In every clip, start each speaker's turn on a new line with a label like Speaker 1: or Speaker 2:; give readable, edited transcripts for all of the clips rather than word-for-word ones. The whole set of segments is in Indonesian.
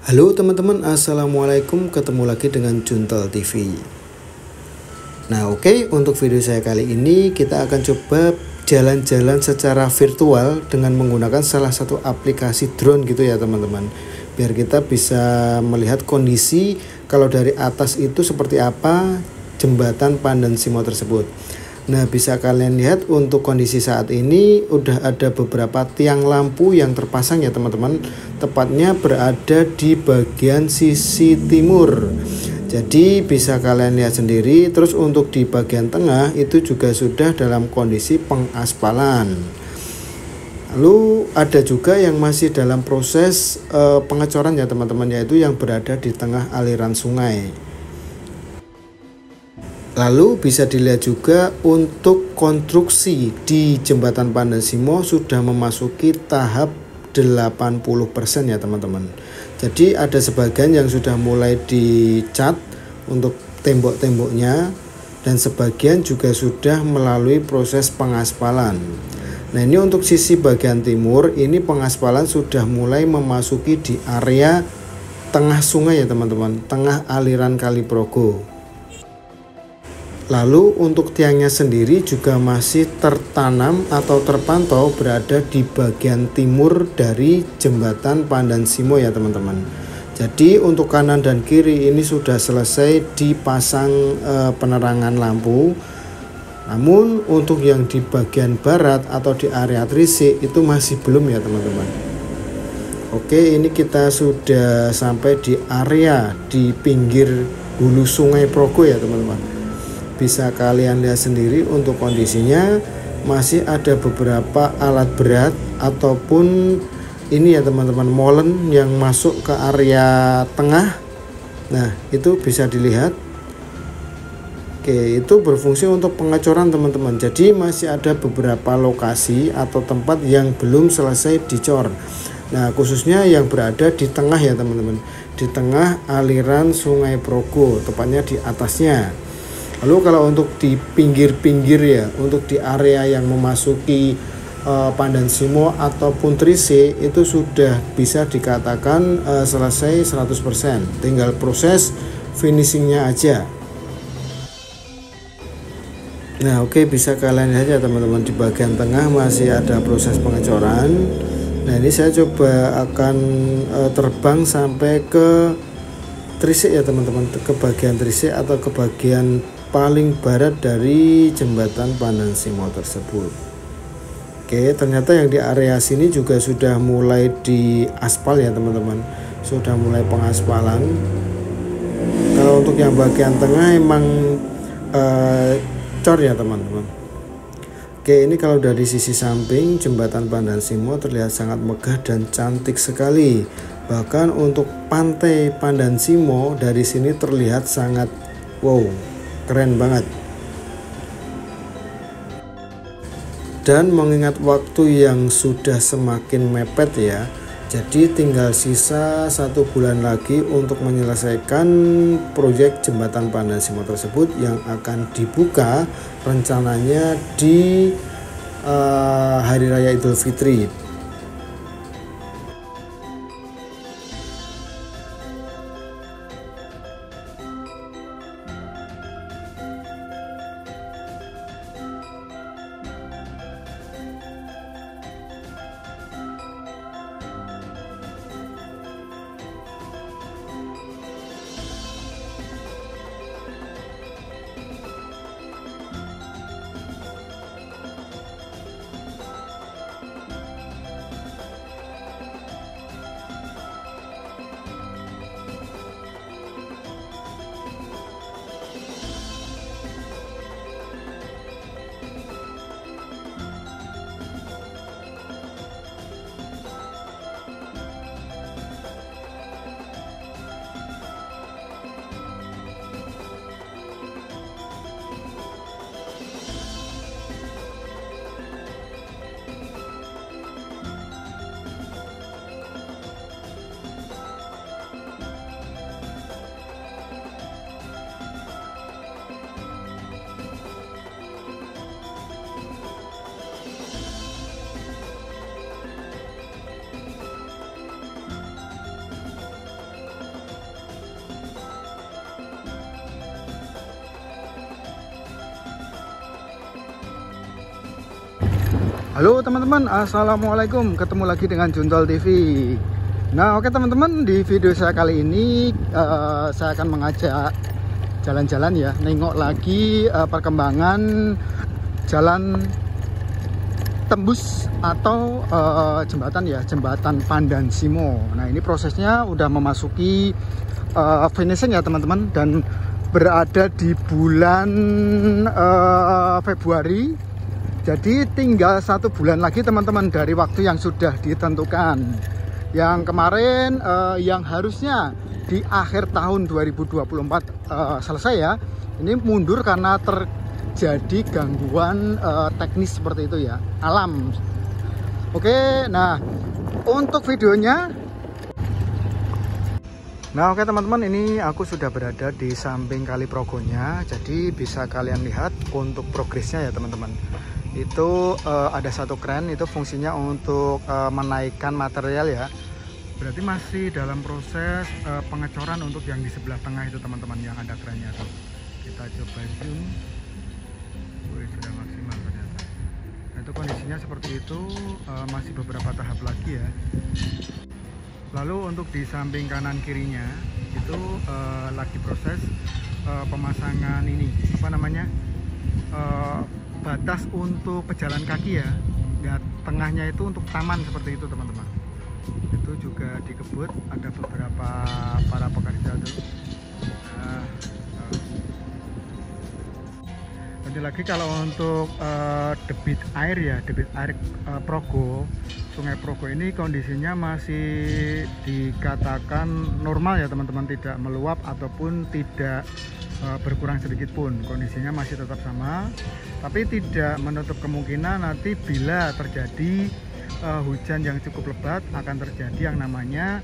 Speaker 1: Halo teman-teman, assalamualaikum. Ketemu lagi dengan Juntel TV. Nah untuk video saya kali ini kita akan coba jalan-jalan secara virtual dengan menggunakan salah satu aplikasi drone gitu ya teman-teman. Biar kita bisa melihat kondisi kalau dari atas itu seperti apa jembatan Pandan Simo tersebut. Nah bisa kalian lihat untuk kondisi saat ini udah ada beberapa tiang lampu yang terpasang ya teman-teman. Tepatnya berada di bagian sisi timur. Jadi bisa kalian lihat sendiri. Terus untuk di bagian tengah itu juga sudah dalam kondisi pengaspalan. Lalu ada juga yang masih dalam proses pengecoran ya teman-teman, yaitu yang berada di tengah aliran sungai. Lalu bisa dilihat juga untuk konstruksi di jembatan Pandan Simo sudah memasuki tahap 80% ya teman-teman. Jadi ada sebagian yang sudah mulai dicat untuk tembok-temboknya dan sebagian juga sudah melalui proses pengaspalan. Nah ini untuk sisi bagian timur ini pengaspalan sudah mulai memasuki di area tengah sungai ya teman-teman, tengah aliran Kali Progo. Lalu untuk tiangnya sendiri juga masih tertanam atau terpantau berada di bagian timur dari jembatan Pandan Simo ya teman-teman. Jadi untuk kanan dan kiri ini sudah selesai dipasang penerangan lampu. Namun untuk yang di bagian barat atau di area Trisik itu masih belum ya teman-teman. Oke, ini kita sudah sampai di area di pinggir hulu Sungai Progo ya teman-teman. Bisa kalian lihat sendiri untuk kondisinya masih ada beberapa alat berat ataupun ini ya teman-teman, molen yang masuk ke area tengah. Nah itu bisa dilihat. Oke, itu berfungsi untuk pengecoran teman-teman. Jadi masih ada beberapa lokasi atau tempat yang belum selesai dicor. Nah khususnya yang berada di tengah ya teman-teman, di tengah aliran Sungai Progo, tepatnya di atasnya. Lalu kalau untuk di pinggir-pinggir ya, untuk di area yang memasuki Pandan Simo ataupun Trisik itu sudah bisa dikatakan selesai 100%. Tinggal proses finishingnya aja. Nah bisa kalian lihat ya teman-teman, di bagian tengah masih ada proses pengecoran. Nah ini saya coba akan terbang sampai ke Trisik ya teman-teman, ke bagian Trisik atau ke bagian paling barat dari jembatan Pandan Simo tersebut. Oke, ternyata yang di area sini juga sudah mulai diaspal ya teman-teman, sudah mulai pengaspalan. Kalau untuk yang bagian tengah emang cor ya teman-teman. Oke, ini kalau dari sisi samping jembatan Pandan Simo terlihat sangat megah dan cantik sekali. Bahkan untuk pantai Pandan Simo dari sini terlihat sangat wow, keren banget. Dan mengingat waktu yang sudah semakin mepet ya, jadi tinggal sisa 1 bulan lagi untuk menyelesaikan proyek jembatan Pandan Simo tersebut yang akan dibuka rencananya di Hari Raya Idul Fitri. Halo teman-teman, assalamualaikum. Ketemu lagi dengan Juntal TV. Nah, oke teman-teman, di video saya kali ini saya akan mengajak jalan-jalan ya, nengok lagi perkembangan jalan tembus atau jembatan ya, jembatan Pandan Simo. Nah, ini prosesnya udah memasuki finishing ya teman-teman, dan berada di bulan Februari. Jadi tinggal 1 bulan lagi teman-teman dari waktu yang sudah ditentukan. Yang kemarin yang harusnya di akhir tahun 2024 selesai ya, ini mundur karena terjadi gangguan teknis seperti itu ya, alam. Oke, nah untuk videonya. Nah oke teman-teman, ini aku sudah berada di samping Kali Progonya. Jadi bisa kalian lihat untuk progresnya ya teman-teman. Itu ada satu kren, itu fungsinya untuk menaikkan material ya. Berarti masih dalam proses pengecoran untuk yang di sebelah tengah itu teman-teman, yang ada kerennya tuh. Kita coba zoom. Wih, sudah maksimal ternyata. Nah, itu kondisinya seperti itu, masih beberapa tahap lagi ya. Lalu untuk di samping kanan kirinya itu lagi proses pemasangan ini, apa namanya, batas untuk pejalan kaki ya. Ya, tengahnya itu untuk taman seperti itu teman-teman. Itu juga dikebut, ada beberapa para pekerja tuh. Nah, nanti lagi kalau untuk debit air ya, debit air Progo, Sungai Progo ini kondisinya masih dikatakan normal ya teman-teman, tidak meluap ataupun tidak berkurang sedikit pun, kondisinya masih tetap sama. Tapi tidak menutup kemungkinan nanti bila terjadi hujan yang cukup lebat akan terjadi yang namanya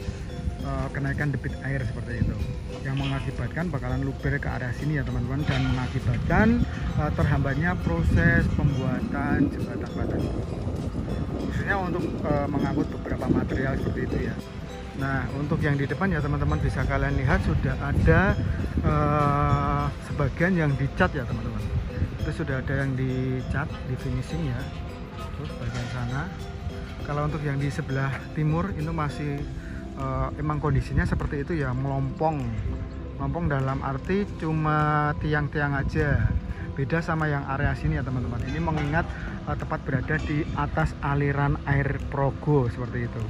Speaker 1: kenaikan debit air seperti itu, yang mengakibatkan bakalan luber ke area sini ya teman-teman, dan mengakibatkan terhambatnya proses pembuatan jembatan Pandan, khususnya untuk mengangkut beberapa material seperti itu ya. Nah untuk yang di depan ya teman-teman, bisa kalian lihat sudah ada sebagian yang dicat ya teman-teman. Itu sudah ada yang dicat, di finishing ya. Terus bagian sana. Kalau untuk yang di sebelah timur itu masih emang kondisinya seperti itu ya, melompong dalam arti cuma tiang-tiang aja. Beda sama yang area sini ya teman-teman. Ini mengingat tepat berada di atas aliran air Progo seperti itu.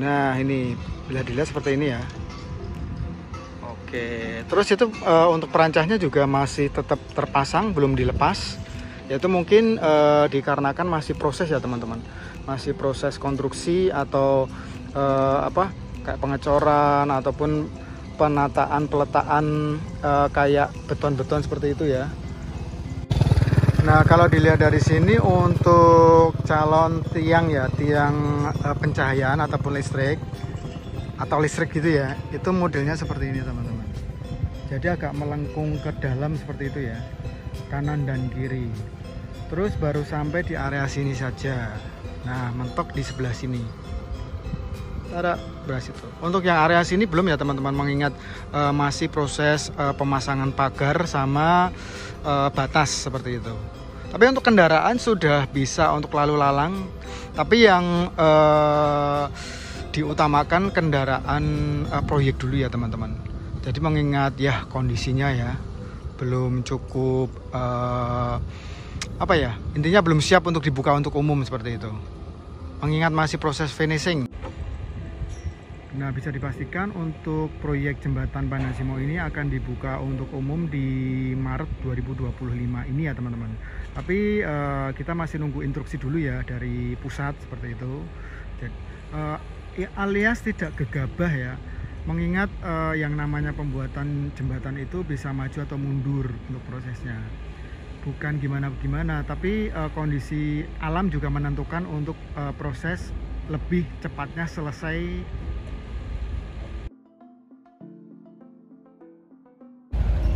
Speaker 1: Nah ini bila dilihat seperti ini ya. Oke, terus itu untuk perancahnya juga masih tetap terpasang, belum dilepas. Yaitu mungkin dikarenakan masih proses ya teman-teman, masih proses konstruksi atau apa, kayak pengecoran ataupun penataan peletaan kayak beton-beton seperti itu ya. Nah kalau dilihat dari sini untuk calon tiang ya, tiang pencahayaan ataupun listrik atau listrik gitu ya, itu modelnya seperti ini teman-teman. Jadi agak melengkung ke dalam seperti itu ya, kanan dan kiri. Terus baru sampai di area sini saja. Nah mentok di sebelah sini. Ada berhasil tuh. Untuk yang area sini belum ya teman-teman, mengingat masih proses pemasangan pagar sama batas seperti itu. Tapi untuk kendaraan sudah bisa untuk lalu lalang. Tapi yang diutamakan kendaraan proyek dulu ya teman-teman. Jadi mengingat ya kondisinya ya belum cukup apa ya, intinya belum siap untuk dibuka untuk umum seperti itu. Mengingat masih proses finishing. Nah bisa dipastikan untuk proyek jembatan Pandan Simo ini akan dibuka untuk umum di Maret 2025 ini ya teman-teman. Tapi kita masih nunggu instruksi dulu ya dari pusat seperti itu. Jadi, alias tidak gegabah ya, mengingat yang namanya pembuatan jembatan itu bisa maju atau mundur untuk prosesnya. Bukan gimana-gimana, tapi kondisi alam juga menentukan untuk proses lebih cepatnya selesai.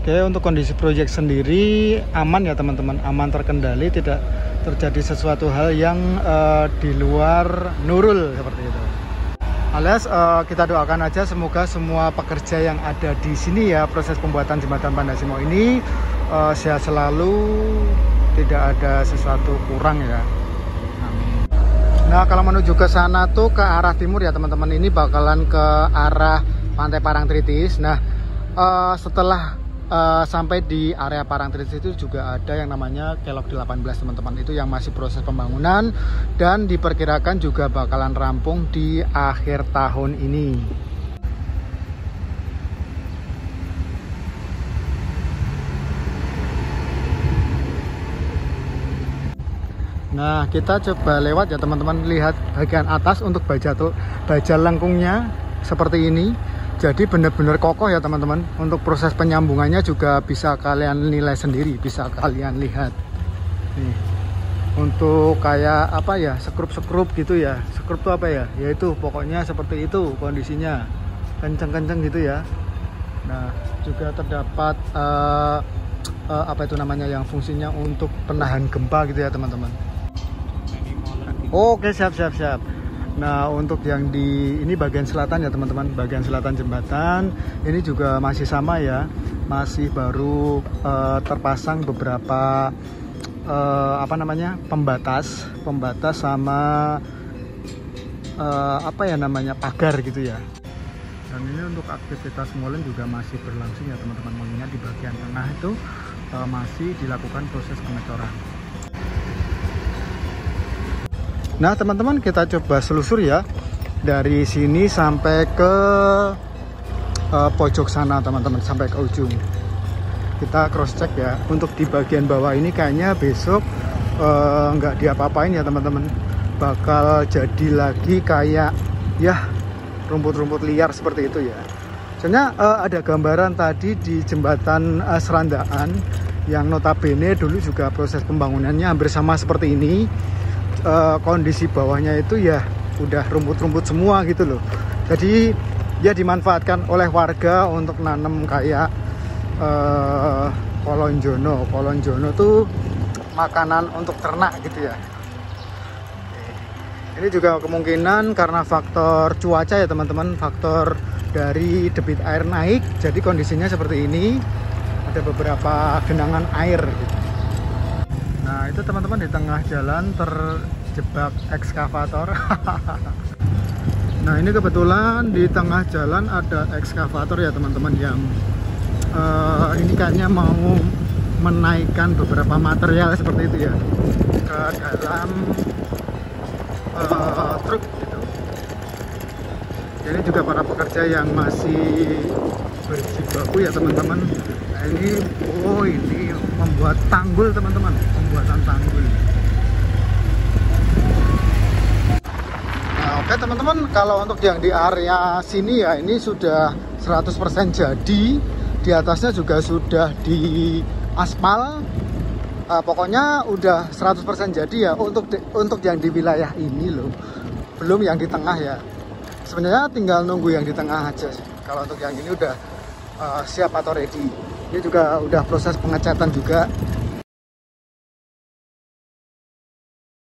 Speaker 1: Oke, untuk kondisi proyek sendiri aman ya teman-teman, aman, terkendali, tidak terjadi sesuatu hal yang di luar nurul seperti itu. Alias kita doakan aja semoga semua pekerja yang ada di sini ya, proses pembuatan jembatan Pandan Simo ini sehat selalu, tidak ada sesuatu kurang ya. Amin. Nah, kalau menuju ke sana tuh ke arah timur ya teman-teman, ini bakalan ke arah Pantai Parangtritis. Nah, setelah sampai di area Parangtritis itu juga ada yang namanya Kelok 18 teman-teman. Itu yang masih proses pembangunan dan diperkirakan juga bakalan rampung di akhir tahun ini. Nah, kita coba lewat ya teman-teman, lihat bagian atas untuk baja lengkungnya seperti ini. Jadi benar-benar kokoh ya teman-teman. Untuk proses penyambungannya juga bisa kalian nilai sendiri, bisa kalian lihat. Nih. Untuk kayak apa ya, sekrup-sekrup gitu ya. Sekrup itu apa ya? Yaitu pokoknya seperti itu kondisinya. Kenceng-kenceng gitu ya. Nah, juga terdapat apa itu namanya, yang fungsinya untuk penahan gempa gitu ya teman-teman. Oke, siap. Nah, untuk yang di ini bagian selatan ya teman-teman, bagian selatan jembatan ini juga masih sama ya, masih baru terpasang beberapa apa namanya, pembatas sama apa ya namanya, pagar gitu ya. Dan ini untuk aktivitas molen juga masih berlangsung ya teman-teman, mengingat di bagian tengah itu masih dilakukan proses pengecoran. Nah teman-teman, kita coba selusur ya dari sini sampai ke pojok sana teman-teman, sampai ke ujung. Kita cross check ya. Untuk di bagian bawah ini kayaknya besok nggak diapa-apain ya teman-teman, bakal jadi lagi kayak ya rumput-rumput liar seperti itu ya. Soalnya ada gambaran tadi di jembatan Serandaan yang notabene dulu juga proses pembangunannya hampir sama seperti ini. Kondisi bawahnya itu ya udah rumput-rumput semua gitu loh. Jadi ya dimanfaatkan oleh warga untuk nanam kayak kolonjono. Kolonjono tuh makanan untuk ternak gitu ya. Ini juga kemungkinan karena faktor cuaca ya teman-teman, faktor dari debit air naik, jadi kondisinya seperti ini. Ada beberapa genangan air gitu. Nah itu teman-teman, di tengah jalan terjebak ekskavator. Nah ini kebetulan di tengah jalan ada ekskavator ya teman-teman, yang ini kayaknya mau menaikkan beberapa material seperti itu ya ke dalam truk gitu. Ini juga para pekerja yang masih berjibaku ya teman-teman. Nah ini ini membuat tanggul teman-teman, pembuatan tanggul. Nah, oke teman-teman, kalau untuk yang di area sini ya ini sudah 100% jadi. Di atasnya juga sudah di aspal. Pokoknya udah 100% jadi ya untuk yang di wilayah ini loh. Belum yang di tengah ya. Sebenarnya tinggal nunggu yang di tengah aja sih. Kalau untuk yang ini udah siap atau ready. Ini juga udah proses pengecatan juga.